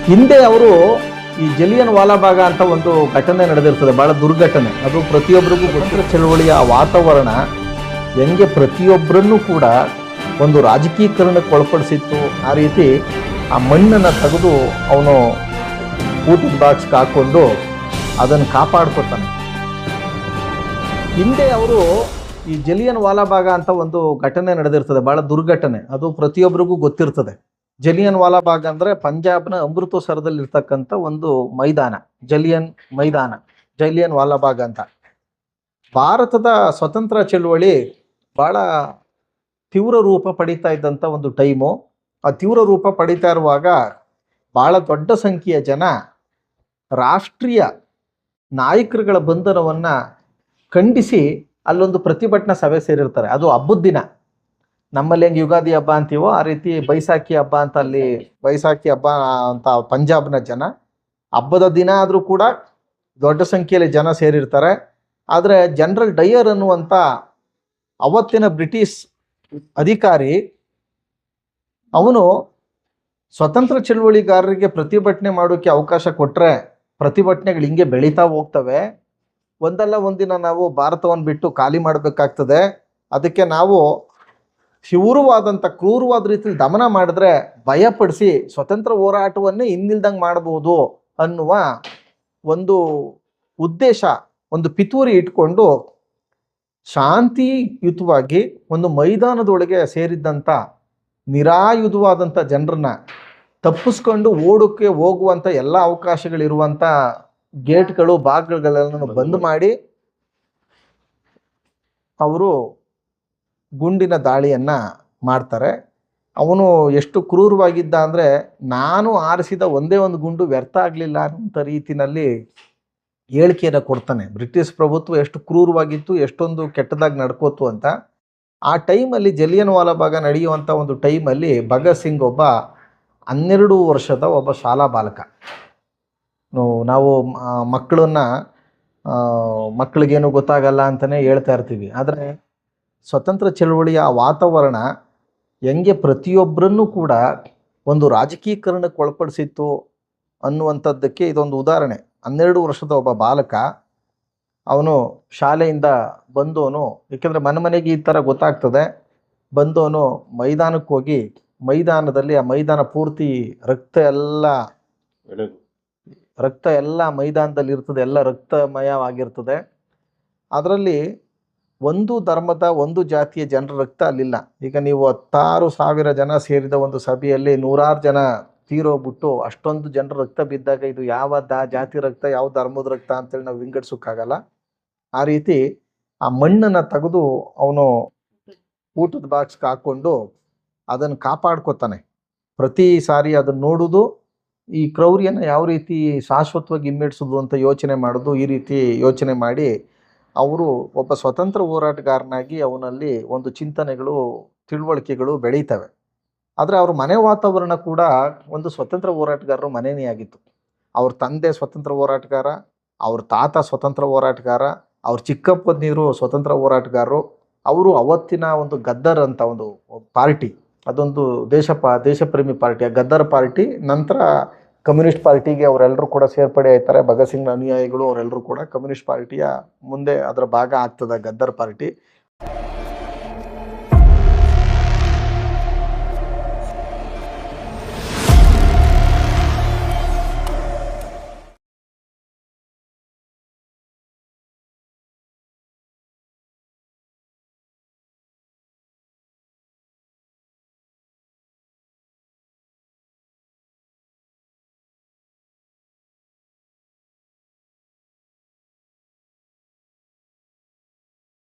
ಹಿಂದೆ ಅವರು ಈ ಜಲಿಯನ್ ವಾಲಾಬಾಗ ಅಂತ ಒಂದು ಘಟನೆ ನಡೆದಿರ್ತದೆ, ಬಹಳ ದುರ್ಘಟನೆ. ಅದು ಪ್ರತಿಯೊಬ್ಬರಿಗೂ ಗೊತ್ತಿರೋ ಚಳವಳಿಯ ವಾತಾವರಣ ಹೆಂಗೆ ಪ್ರತಿಯೊಬ್ಬರನ್ನು ಕೂಡ ಒಂದು ರಾಜಕೀಕರಣಕ್ಕೆ ಒಳಪಡಿಸಿತ್ತು. ಆ ರೀತಿ ಆ ಮಣ್ಣನ್ನು ತೆಗೆದು ಅವನು ಊಟದ ಬಾಕ್ಸ್ಗೆ ಹಾಕೊಂಡು ಅದನ್ನು ಕಾಪಾಡ್ಕೊತಾನೆ. ಹಿಂದೆ ಅವರು ಈ ಜಲಿಯನ್ ವಾಲಾಬಾಗ ಅಂತ ಒಂದು ಘಟನೆ ನಡೆದಿರ್ತದೆ, ಬಹಳ ದುರ್ಘಟನೆ. ಅದು ಪ್ರತಿಯೊಬ್ಬರಿಗೂ ಗೊತ್ತಿರ್ತದೆ. ಜಲಿಯನ್ ವಾಲಾಬಾಗ್ ಅಂದರೆ ಪಂಜಾಬ್ನ ಅಮೃತಸರದಲ್ಲಿ ಇರ್ತಕ್ಕಂಥ ಒಂದು ಮೈದಾನ, ಜಲಿಯನ್ ವಾಲಾಬಾಗ್ ಅಂತ. ಭಾರತದ ಸ್ವತಂತ್ರ ಚಳುವಳಿ ಭಾಳ ತೀವ್ರ ರೂಪ ಪಡೀತಾ ಇದ್ದಂಥ ಒಂದು ಟೈಮು. ಆ ತೀವ್ರ ರೂಪ ಪಡೀತಾ ಇರುವಾಗ ಭಾಳ ದೊಡ್ಡ ಸಂಖ್ಯೆಯ ಜನ ರಾಷ್ಟ್ರೀಯ ನಾಯಕರುಗಳ ಬಂಧನವನ್ನು ಖಂಡಿಸಿ ಅಲ್ಲೊಂದು ಪ್ರತಿಭಟನಾ ಸಭೆ ಸೇರಿರ್ತಾರೆ. ಅದು ಹಬ್ಬದ ದಿನ, ನಮ್ಮಲ್ಲಿ ಹೆಂಗೆ ಯುಗಾದಿ ಹಬ್ಬ ಅಂತೀವೋ ಆ ರೀತಿ ಬೈಸಾಖಿ ಹಬ್ಬ ಅಂತ, ಅಲ್ಲಿ ಬೈಸಾಖಿ ಹಬ್ಬ ಅಂತ ಪಂಜಾಬ್ನ ಜನ. ಹಬ್ಬದ ದಿನ ಆದರೂ ಕೂಡ ದೊಡ್ಡ ಸಂಖ್ಯೆಯಲ್ಲಿ ಜನ ಸೇರಿರ್ತಾರೆ. ಆದರೆ ಜನರಲ್ ಡಯರ್ ಅನ್ನುವಂಥ ಅವತ್ತಿನ ಬ್ರಿಟಿಷ್ ಅಧಿಕಾರಿ, ಅವನು ಸ್ವತಂತ್ರ ಚಳುವಳಿಗಾರರಿಗೆ ಪ್ರತಿಭಟನೆ ಮಾಡೋಕ್ಕೆ ಅವಕಾಶ ಕೊಟ್ಟರೆ ಪ್ರತಿಭಟನೆಗಳು ಹಿಂಗೆ ಬೆಳೀತಾ ಹೋಗ್ತವೆ. ಒಂದಲ್ಲ ಒಂದಿನ ನಾವು ಭಾರತವನ್ನು ಬಿಟ್ಟು ಖಾಲಿ ಮಾಡಬೇಕಾಗ್ತದೆ. ಅದಕ್ಕೆ ನಾವು ಕ್ರೂರವಾದ ರೀತಿಯಲ್ಲಿ ದಮನ ಮಾಡಿದ್ರೆ ಭಯಪಡಿಸಿ ಸ್ವತಂತ್ರ ಹೋರಾಟವನ್ನೇ ಇನ್ನಿಲ್ದಂಗೆ ಮಾಡಬಹುದು ಅನ್ನುವ ಒಂದು ಉದ್ದೇಶ, ಒಂದು ಪಿತೂರಿ ಇಟ್ಕೊಂಡು ಶಾಂತಿಯುತವಾಗಿ ಒಂದು ಮೈದಾನದೊಳಗೆ ಸೇರಿದ್ದಂಥ ನಿರಾಯುಧವಾದಂಥ ಜನರನ್ನ ತಪ್ಪಿಸ್ಕೊಂಡು ಓಡೋಕ್ಕೆ ಹೋಗುವಂಥ ಎಲ್ಲ ಅವಕಾಶಗಳಿರುವಂಥ ಗೇಟ್ಗಳು, ಬಾಗಿಲುಗಳೆಲ್ಲನೂ ಬಂದ್ ಮಾಡಿ ಅವರು ಗುಂಡಿನ ದಾಳಿಯನ್ನು ಮಾಡ್ತಾರೆ. ಅವನು ಎಷ್ಟು ಕ್ರೂರವಾಗಿದ್ದ ಅಂದರೆ, ನಾನು ಆರಿಸಿದ ಒಂದೇ ಒಂದು ಗುಂಡು ವ್ಯರ್ಥ ಆಗಲಿಲ್ಲ ಅನ್ನೋಂಥ ರೀತಿಯಲ್ಲಿ ಹೇಳಿಕೆಯನ್ನು ಕೊಡ್ತಾನೆ. ಬ್ರಿಟಿಷ್ ಪ್ರಭುತ್ವ ಎಷ್ಟು ಕ್ರೂರವಾಗಿತ್ತು, ಎಷ್ಟೊಂದು ಕೆಟ್ಟದಾಗಿ ನಡ್ಕೋತು ಅಂತ. ಆ ಟೈಮಲ್ಲಿ ಜಲಿಯನ್ ವಾಲಾಬಾಗ ನಡೆಯುವಂಥ ಒಂದು ಟೈಮಲ್ಲಿ ಭಗತ್ ಸಿಂಗ್ ಒಬ್ಬ 12 ವರ್ಷದ ಒಬ್ಬ ಶಾಲಾ ಬಾಲಕ. ನಾವು ಮಕ್ಕಳಿಗೇನು ಗೊತ್ತಾಗಲ್ಲ ಅಂತಲೇ ಹೇಳ್ತಾ ಇರ್ತೀವಿ. ಆದರೆ ಸ್ವತಂತ್ರ ಚಳವಳಿಯ ವಾತಾವರಣ ಹೆಂಗೆ ಪ್ರತಿಯೊಬ್ಬರನ್ನು ಕೂಡ ಒಂದು ರಾಜಕೀಕರಣಕ್ಕೆ ಒಳಪಡಿಸಿತ್ತು ಅನ್ನುವಂಥದ್ದಕ್ಕೆ ಇದೊಂದು ಉದಾಹರಣೆ. 12 ವರ್ಷದ ಒಬ್ಬ ಬಾಲಕ, ಅವನು ಶಾಲೆಯಿಂದ ಬಂದವನು, ಏಕೆಂದರೆ ಮನೆಗೆ ಈ ಥರ ಗೊತ್ತಾಗ್ತದೆ, ಬಂದವನು ಮೈದಾನಕ್ಕೆ ಹೋಗಿ ಮೈದಾನದಲ್ಲಿ ಆ ಮೈದಾನ ಪೂರ್ತಿ ರಕ್ತ ಎಲ್ಲ ಮೈದಾನದಲ್ಲಿ ಇರ್ತದೆ, ಎಲ್ಲ ರಕ್ತಮಯವಾಗಿರ್ತದೆ. ಅದರಲ್ಲಿ ಒಂದು ಧರ್ಮದ, ಒಂದು ಜಾತಿಯ ಜನರ ರಕ್ತ ಅಲ್ಲಿಲ್ಲ. ಈಗ ನೀವು 16,000 ಜನ ಸೇರಿದ ಒಂದು ಸಭೆಯಲ್ಲಿ 100 ಜನ ತೀರೋಗ್ಬಿಟ್ಟು ಅಷ್ಟೊಂದು ಜನರ ರಕ್ತ ಬಿದ್ದಾಗ ಇದು ಯಾವ ಜಾತಿ ರಕ್ತ, ಯಾವ ಧರ್ಮದ ರಕ್ತ ಅಂತೇಳಿ ನಾವು ವಿಂಗಡಿಸೋಕ್ಕಾಗಲ್ಲ. ಆ ರೀತಿ ಆ ಮಣ್ಣನ್ನು ತೆಗೆದು ಅವನು ಊಟದ ಬಾಕ್ಸ್ಗೆ ಹಾಕ್ಕೊಂಡು ಅದನ್ನು ಕಾಪಾಡ್ಕೊತಾನೆ. ಪ್ರತಿ ಸಾರಿ ಅದನ್ನು ನೋಡೋದು, ಈ ಕ್ರೌರ್ಯನ ಯಾವ ರೀತಿ ಶಾಶ್ವತವಾಗಿ ಹಿಮ್ಮೆಟ್ಟಿಸೋದು ಅಂತ ಯೋಚನೆ ಮಾಡೋದು. ಈ ರೀತಿ ಯೋಚನೆ ಮಾಡಿ ಅವರು ಒಬ್ಬ ಸ್ವತಂತ್ರ ಹೋರಾಟಗಾರನಾಗಿ ಅವನಲ್ಲಿ ಒಂದು ಚಿಂತನೆಗಳು, ತಿಳುವಳಿಕೆಗಳು ಬೆಳೀತವೆ. ಆದರೆ ಅವ್ರ ಮನೆ ವಾತಾವರಣ ಕೂಡ ಒಂದು ಸ್ವತಂತ್ರ ಹೋರಾಟಗಾರರು ಮನೆಯೇ ಆಗಿತ್ತು. ಅವ್ರ ತಂದೆ ಸ್ವತಂತ್ರ ಹೋರಾಟಗಾರ, ಅವ್ರ ತಾತ ಸ್ವತಂತ್ರ ಹೋರಾಟಗಾರ, ಅವ್ರ ಚಿಕ್ಕಪ್ಪನೀರು ಸ್ವತಂತ್ರ ಹೋರಾಟಗಾರರು. ಅವರು ಅವತ್ತಿನ ಒಂದು ಗದ್ದರ್ ಅಂತ ಒಂದು ಪಾರ್ಟಿ, ಅದೊಂದು ದೇಶಪ್ರೇಮಿ ಪಾರ್ಟಿ. ಆ ಗದ್ದರ್ ಪಾರ್ಟಿ ನಂತರ ಕಮ್ಯುನಿಸ್ಟ್ ಪಾರ್ಟಿಗೆ ಅವರೆಲ್ಲರೂ ಕೂಡ ಸೇರ್ಪಡೆ ಆಯ್ತಾರೆ. ಭಗತ್ ಸಿಂಗ್ನ ಅನುಯಾಯಿಗಳು ಅವರೆಲ್ಲರೂ ಕೂಡ ಕಮ್ಯುನಿಸ್ಟ್ ಪಾರ್ಟಿಯ ಮುಂದೆ ಅದರ ಭಾಗ ಆಗ್ತದೆ ಗದ್ದರ್ ಪಾರ್ಟಿ.